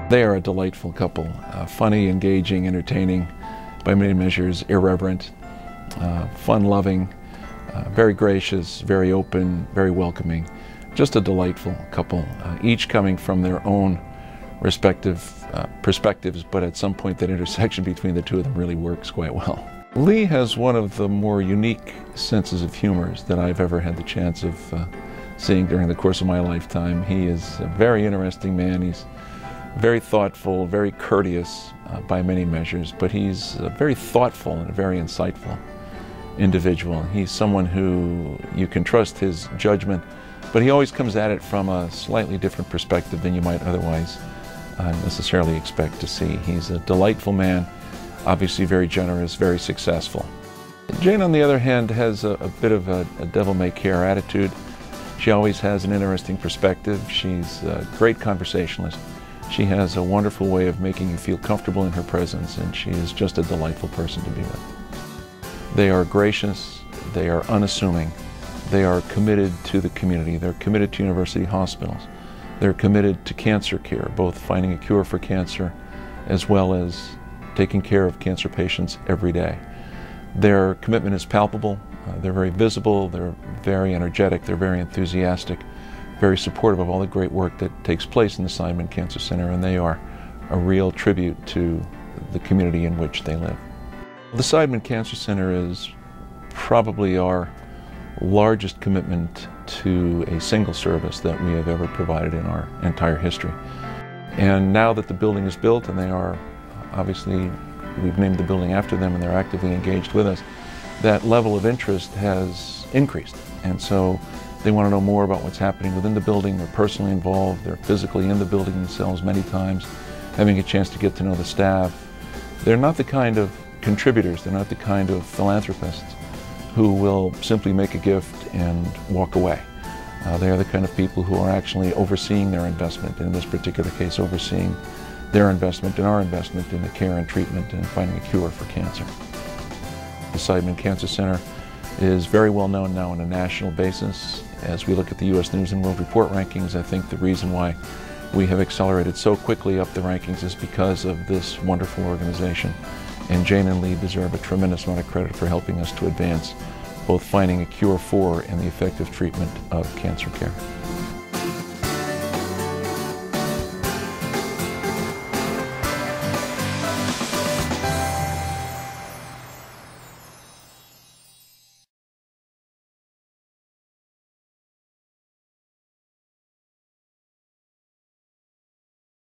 They are a delightful couple, funny, engaging, entertaining, by many measures irreverent, fun-loving, very gracious, very open, very welcoming. Just a delightful couple, each coming from their own respective perspectives, but at some point that intersection between the two of them really works quite well. Lee has one of the more unique senses of humor that I've ever had the chance of seeing during the course of my lifetime. He is a very interesting man. He's very thoughtful, very courteous by many measures, but he's very thoughtful and a very insightful individual. He's someone who you can trust his judgment, but he always comes at it from a slightly different perspective than you might otherwise necessarily expect to see. He's a delightful man, obviously very generous, very successful. Jane, on the other hand, has a bit of a devil-may-care attitude. She always has an interesting perspective. She's a great conversationalist. She has a wonderful way of making you feel comfortable in her presence, and she is just a delightful person to be with. They are gracious, they are unassuming, they are committed to the community, they're committed to university hospitals, they're committed to cancer care, both finding a cure for cancer as well as taking care of cancer patients every day. Their commitment is palpable, they're very visible, they're very energetic, they're very enthusiastic, very supportive of all the great work that takes place in the Seidman Cancer Center, and they are a real tribute to the community in which they live. The Seidman Cancer Center is probably our largest commitment to a single service that we have ever provided in our entire history. And now that the building is built, and they are obviously, we've named the building after them and they're actively engaged with us, that level of interest has increased. And so they want to know more about what's happening within the building. They're personally involved. They're physically in the building themselves many times, having a chance to get to know the staff. They're not the kind of contributors, they're not the kind of philanthropists who will simply make a gift and walk away. They are the kind of people who are actually overseeing their investment, and in this particular case overseeing their investment and our investment in the care and treatment and finding a cure for cancer. The Seidman Cancer Center is very well known now on a national basis. As we look at the U.S. News and World Report rankings, I think the reason why we have accelerated so quickly up the rankings is because of this wonderful organization. And Jane and Lee deserve a tremendous amount of credit for helping us to advance both finding a cure for and the effective treatment of cancer care.